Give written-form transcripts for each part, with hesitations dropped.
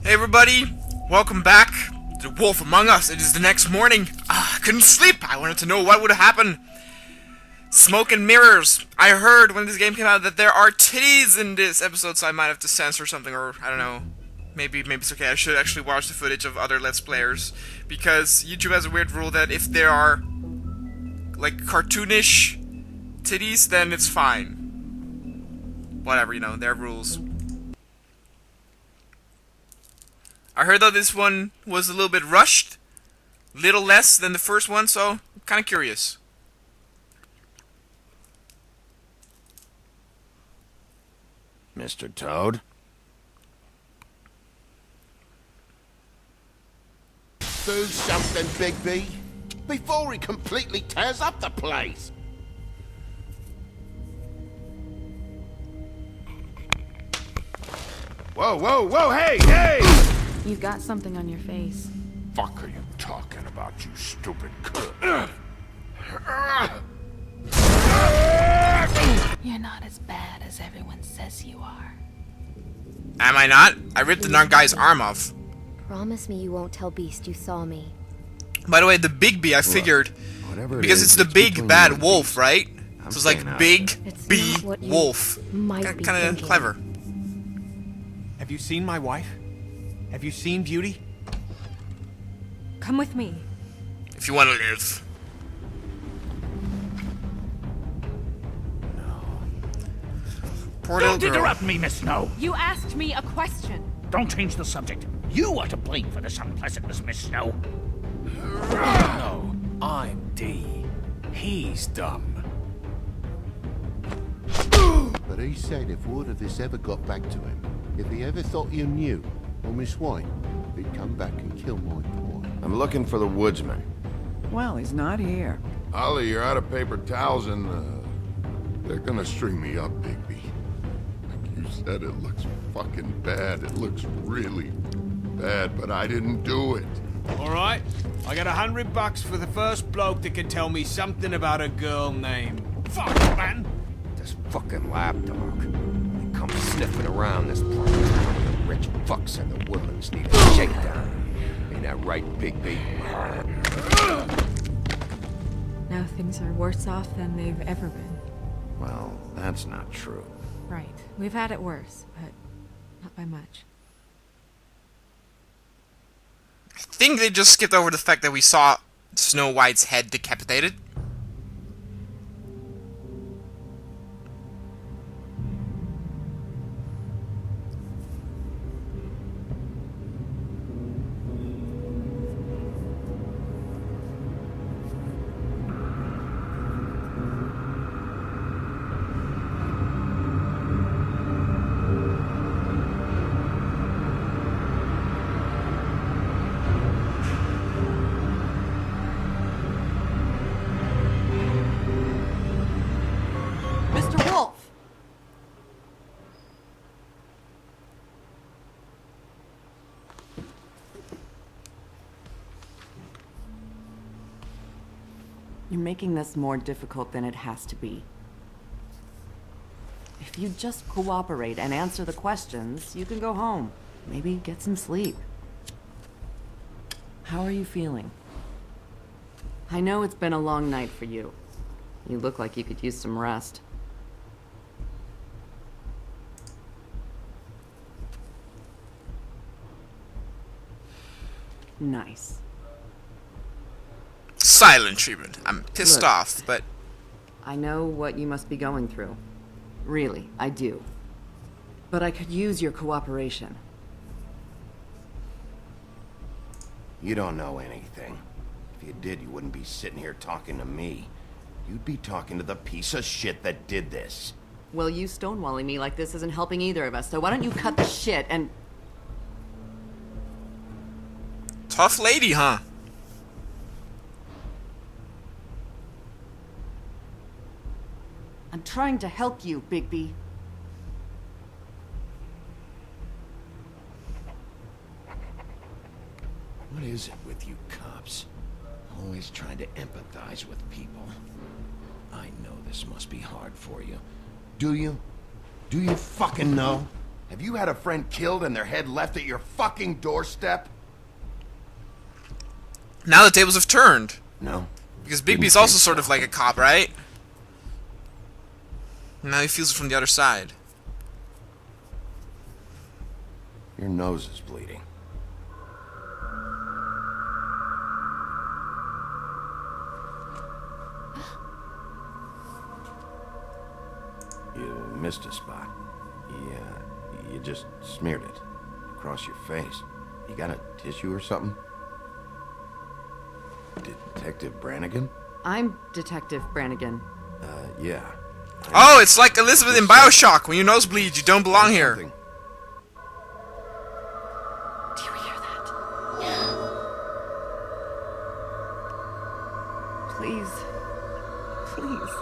Hey everybody, welcome back to Wolf Among Us. It is the next morning. I couldn't sleep. I wanted to know what would happen. Smoke and mirrors. I heard when this game came out that there are titties in this episode, so I might have to censor something, or I don't know. Maybe it's okay. I should actually watch the footage of other Let's Players, because YouTube has a weird rule that if there are like cartoonish titties, then it's fine. Whatever, you know, their rules. I heard though this one was a little bit rushed, little less than the first one, so I'm kind of curious. Mr. Toad? Do something, Big B, before he completely tears up the place. Whoa, whoa, whoa, hey, hey! You've got something on your face. Fuck are you talking about, you stupid You're not as bad as everyone says you are. Am I not? I ripped the darn guy's arm off. Promise me you won't tell Beast you saw me. By the way, the Big B, I figured, because it's the Big Bad Wolf, right? So it's like Big B Wolf. Kind of clever. Have you seen my wife? Have you seen Beauty? Come with me. If you want to live. Poor little Don't girl. interrupt me, Miss Snow. You asked me a question. Don't change the subject. You are to blame for this unpleasantness, Miss Snow. No, I'm D. He's dumb. But he said if word of this ever got back to him, if he ever thought you knew, or Miss White, he'd come back and kill my boy. I'm looking for the woodsman. Well, he's not here. Ollie, you're out of paper towels and, they're gonna string me up, Bigby. Like you said, it looks fucking bad. It looks really bad, but I didn't do it. Alright, I got $100 for the first bloke that can tell me something about a girl named... Fuck, man! This fucking lapdog. He comes sniffing around this place. The rich fucks in the woodlands need a shakedown. Ain't that right, Big B? Now things are worse off than they've ever been. Well, that's not true. Right. We've had it worse, but not by much. I think they just skipped over the fact that we saw Snow White's head decapitated. Mr. Wolf! You're making this more difficult than it has to be. If you just cooperate and answer the questions, you can go home. Maybe get some sleep. How are you feeling? I know it's been a long night for you. You look like you could use some rest. Nice. Silent treatment. I'm pissed Look. off, but... I know what you must be going through. Really, I do. But I could use your cooperation. You don't know anything. If you did, you wouldn't be sitting here talking to me. You'd be talking to the piece of shit that did this. Well, you stonewalling me like this isn't helping either of us, so why don't you cut the shit and... Tough lady, huh? I'm trying to help you, Bigby. What is it with you cops? Always trying to empathize with people. I know this must be hard for you. Do you? Do you fucking know? Have you had a friend killed and their head left at your fucking doorstep? Now the tables have turned. No. Because Bigby's also sort of like a cop, right? Now he feels it from the other side. Your nose is bleeding. You missed a spot. You just smeared it across your face. You got a tissue or something? Detective Brannigan? I'm Detective Brannigan. Yeah. Oh, it's like Elizabeth in BioShock. When your nose bleeds, you don't belong here. Do you hear that? Please. Please.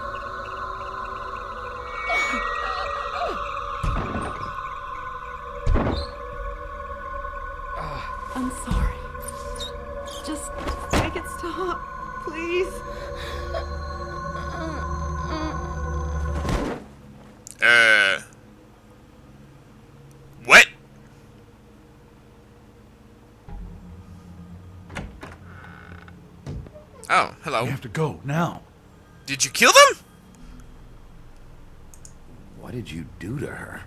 I'm sorry. Just make it stop, please. What? Oh, hello. We have to go now. Did you kill them? What did you do to her?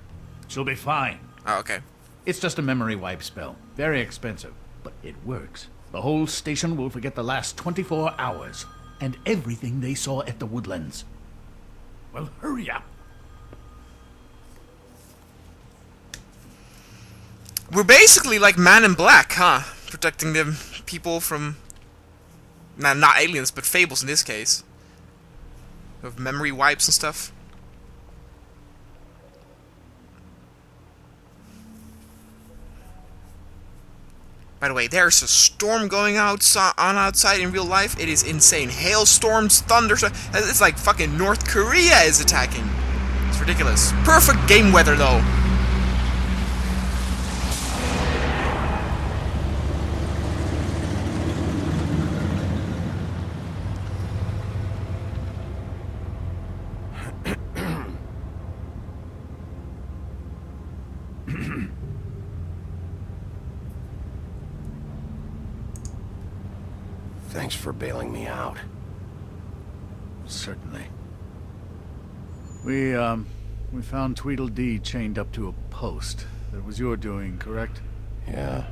She'll be fine. Oh, okay. It's just a memory wipe spell. Very expensive, but it works. The whole station will forget the last 24 hours and everything they saw at the Woodlands. Well, hurry up. We're basically like Man in Black, huh? Protecting the people from... Nah, not aliens, but fables in this case. Of memory wipes and stuff. By the way, there's a storm going outside in real life. It is insane. Hailstorms, thunderstorms. It's like fucking North Korea is attacking. It's ridiculous. Perfect game weather, though. Thanks for bailing me out. Certainly. We found Tweedledee chained up to a post. That was your doing, correct? Yeah.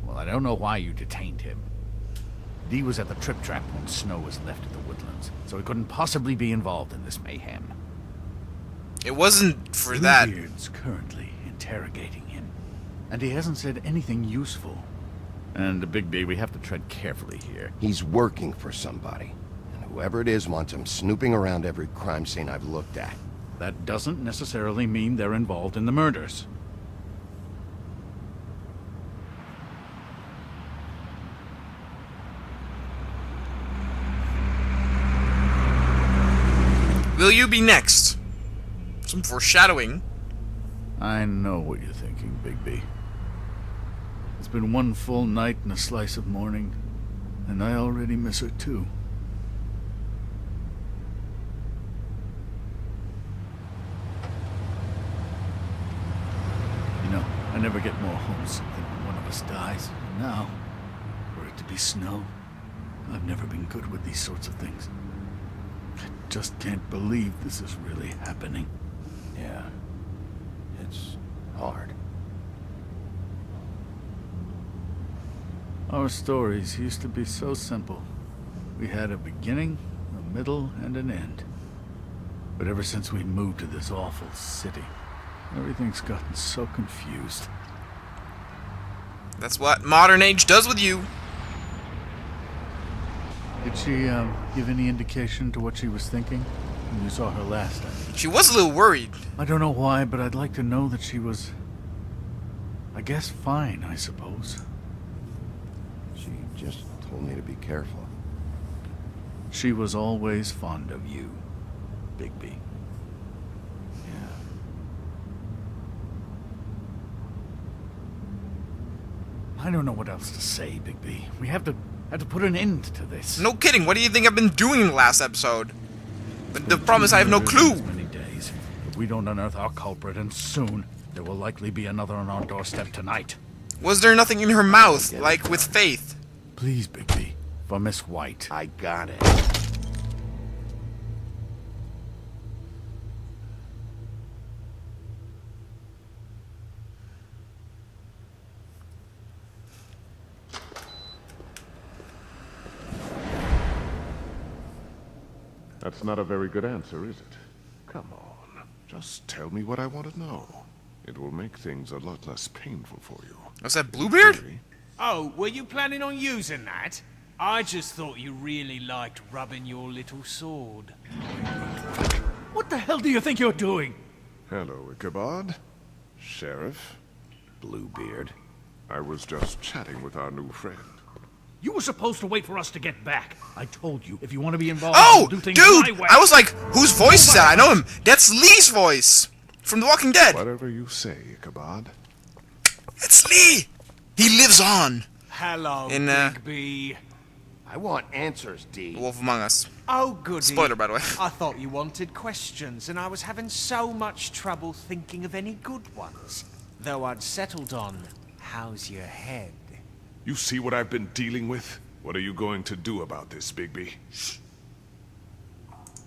Well, I don't know why you detained him. Dee was at the Trip Trap when Snow was left at the Woodlands, so he couldn't possibly be involved in this mayhem. It wasn't for that. Bluebeard's currently interrogating him, and he hasn't said anything useful. And Bigby, we have to tread carefully here. He's working for somebody. And whoever it is wants him snooping around every crime scene I've looked at. That doesn't necessarily mean they're involved in the murders. Will you be next? Some foreshadowing. I know what you're thinking, Bigby. It's been one full night and a slice of morning, and I already miss her too. You know, I never get more homesick than when one of us dies. And now, for it to be Snow, I've never been good with these sorts of things. I just can't believe this is really happening. Yeah. It's hard. Our stories used to be so simple. We had a beginning, a middle, and an end. But ever since we moved to this awful city, everything's gotten so confused. That's what modern age does with you. Did she, give any indication to what she was thinking when you saw her last time? She was a little worried. I don't know why, but I'd like to know that she was... I guess fine, I suppose. She just told me to be careful. She was always fond of you, Bigby. Yeah. I don't know what else to say, Bigby. We have to put an end to this. No kidding. What do you think I've been doing in the last episode? But the problem is I have no clue. Many days. If we don't unearth our culprit, and soon, there will likely be another on our doorstep tonight. Was there nothing in her mouth, like with Faith? Please, Bigby, for Miss White. I got it. That's not a very good answer, is it? Come on. Just tell me what I want to know. It will make things a lot less painful for you. Was that Bluebeard? Oh, were you planning on using that? I just thought you really liked rubbing your little sword. What the hell do you think you're doing? Hello, Ichabod. Sheriff. Bluebeard. I was just chatting with our new friend. You were supposed to wait for us to get back. I told you, if you want to be involved, Oh, do things dude! my way. I was like, whose voice is that? I know him. That's Lee's voice from The Walking Dead. Whatever you say, Ichabod. It's Lee. He lives on. Hello, In, Bigby. I want answers, D. The Wolf Among Us. Oh, goody. Spoiler, by the way. I thought you wanted questions, and I was having so much trouble thinking of any good ones. Though I'd settled on, how's your head? You see what I've been dealing with? What are you going to do about this, Bigby?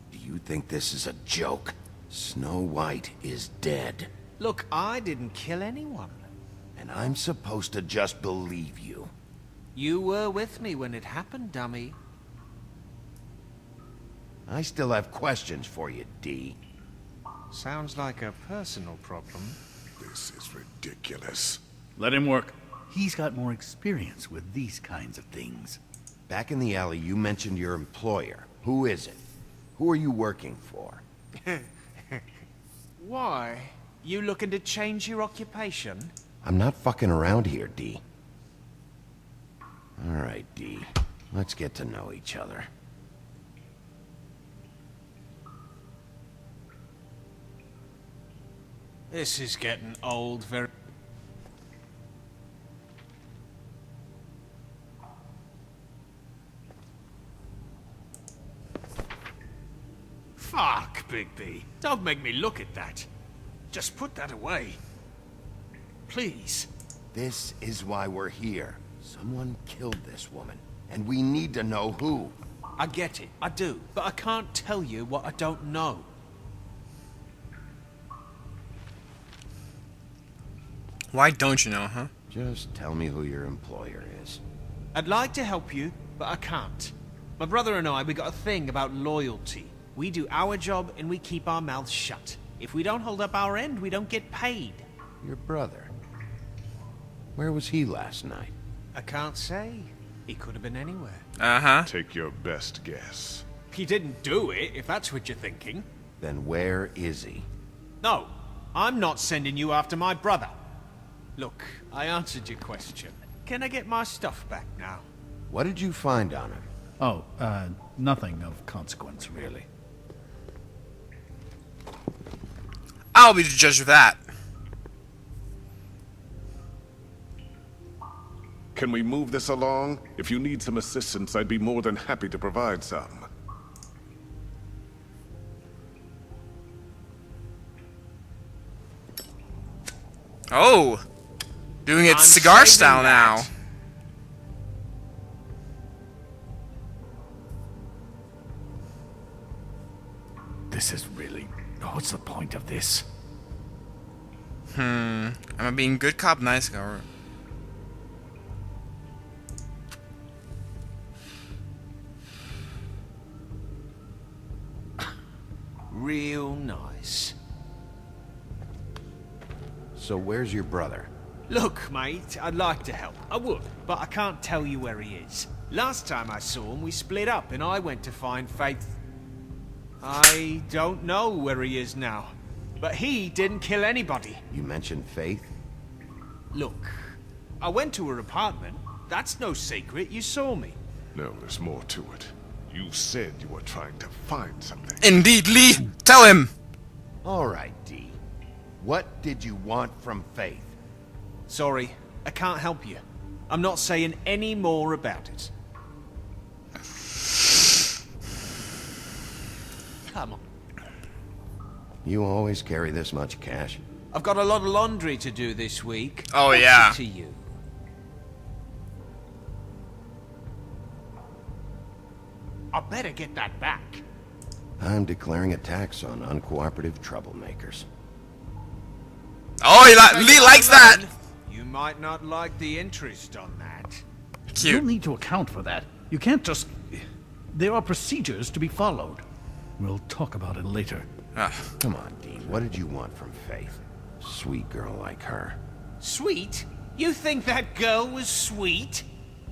Do you think this is a joke? Snow White is dead. Look, I didn't kill anyone. And I'm supposed to just believe you. You were with me when it happened, dummy. I still have questions for you, D. Sounds like a personal problem. This is ridiculous. Let him work. He's got more experience with these kinds of things. Back in the alley, you mentioned your employer. Who is it? Who are you working for? Why? You looking to change your occupation? I'm not fucking around here, D. All right, D. Let's get to know each other. This is getting old very... Fuck, Bigby. Don't make me look at that. Just put that away. Please. This is why we're here. Someone killed this woman, and we need to know who. I get it, I do, but I can't tell you what I don't know. Why don't you know, huh? Just tell me who your employer is. I'd like to help you, but I can't. My brother and I, we got a thing about loyalty. We do our job and we keep our mouths shut. If we don't hold up our end, we don't get paid. Your brother. Where was he last night? I can't say. He could have been anywhere. Uh-huh. Take your best guess. He didn't do it, if that's what you're thinking. Then where is he? No, I'm not sending you after my brother. Look, I answered your question. Can I get my stuff back now? What did you find on him? Oh, nothing of consequence, really. I'll be the judge of that. Can we move this along? If you need some assistance, I'd be more than happy to provide some. Oh! Doing it I'm cigar saving style now. that. This is really... What's the point of this? Am I being good cop, nice cop? Or... Real nice. So where's your brother? Look, mate, I'd like to help. I would, but I can't tell you where he is. Last time I saw him, we split up and I went to find Faith. I don't know where he is now, but he didn't kill anybody. You mentioned Faith? Look, I went to her apartment. That's no secret. You saw me. No, there's more to it. You said you were trying to find something. Indeed, Lee! Tell him! All right, D. What did you want from Faith? Sorry, I can't help you. I'm not saying any more about it. Come on. You always carry this much cash? I've got a lot of laundry to do this week. Oh, What's yeah. it to you? I better get that back. I'm declaring a tax on uncooperative troublemakers. Oh, Lee likes that. You might not like the interest on that. You'll Cute. need to account for that. You can't just... There are procedures to be followed. We'll talk about it later. Come on, Dean. What did you want from Faith? Sweet girl like her. Sweet? You think that girl was sweet?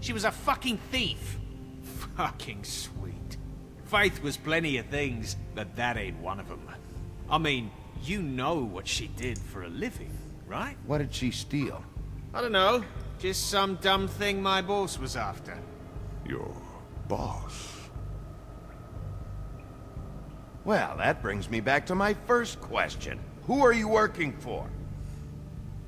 She was a fucking thief. Fucking sweet. Faith was plenty of things, but that ain't one of them. I mean, you know what she did for a living, right? What did she steal? I don't know. Just some dumb thing my boss was after. Your boss. Well, that brings me back to my first question. Who are you working for?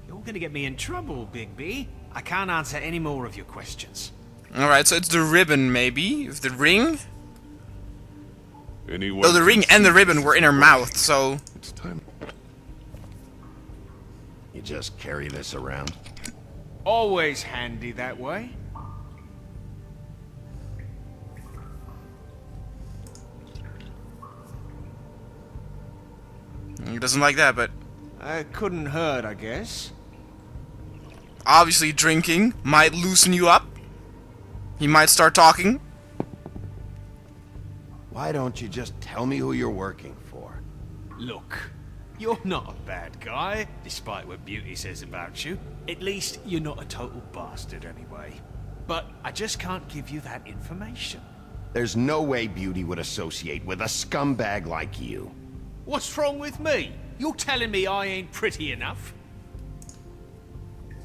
You're gonna get me in trouble, Big B. I can't answer any more of your questions. Alright, so it's the ribbon, maybe? If the ring? Anyone Oh, the can ring and the see ribbon this were in her is mouth, so... It's time. You just carry this around? Always handy that way. He doesn't like that, but... Couldn't hurt, I guess. Obviously drinking might loosen you up. He might start talking. Why don't you just tell me who you're working for? Look, you're not a bad guy, despite what Beauty says about you. At least, you're not a total bastard anyway. But I just can't give you that information. There's no way Beauty would associate with a scumbag like you. What's wrong with me? You're telling me I ain't pretty enough?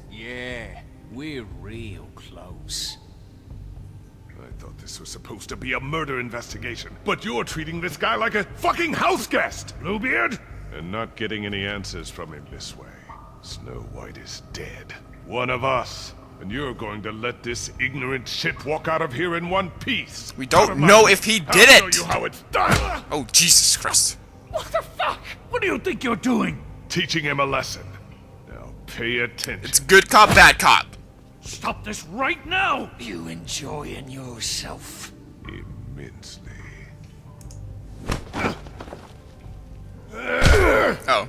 Yeah, we're real close. I thought this was supposed to be a murder investigation, but you're treating this guy like a fucking house guest, Bluebeard! And not getting any answers from him this way. Snow White is dead. One of us. And you're going to let this ignorant shit walk out of here in one piece. We don't know if he did I'll it. show you how it's done. Oh, Jesus Christ. What the fuck? What do you think you're doing? Teaching him a lesson. Now pay attention. It's good cop, bad cop. Stop this right now! You enjoying yourself? Immensely. Oh.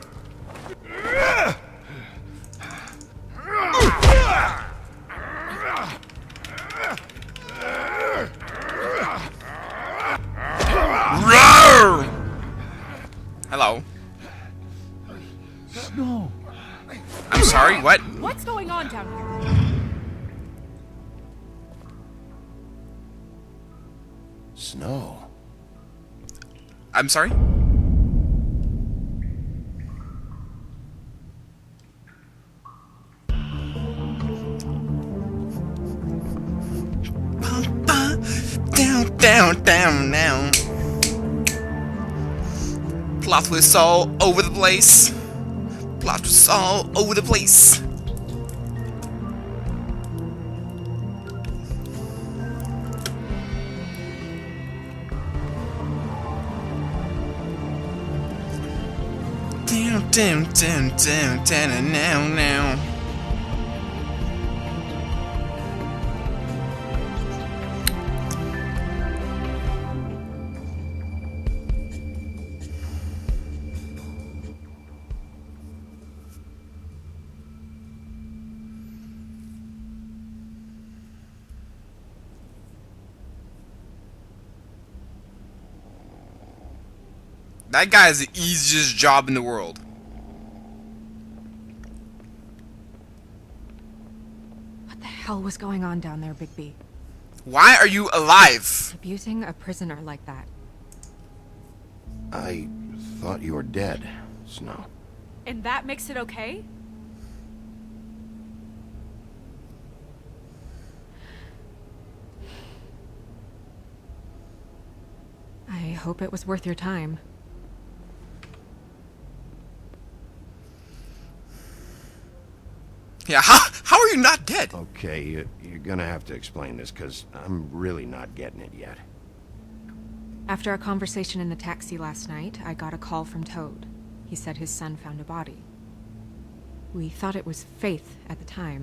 Roar! Hello. No. I'm sorry, what? What's going on down here? Snow. I'm sorry? Down, down, down, down. Plot twists all over the place. Plot twists all over the place. Down, down, down, down, down, now, now. That guy has the easiest job in the world. What the hell was going on down there, Big B? Why are you alive? Abusing a prisoner like that. I thought you were dead, Snow. And that makes it okay? I hope it was worth your time. Yeah, how are you not dead? Okay, you're gonna have to explain this, because I'm really not getting it yet. After our conversation in the taxi last night, I got a call from Toad. he said his son found a body. We thought it was Faith at the time.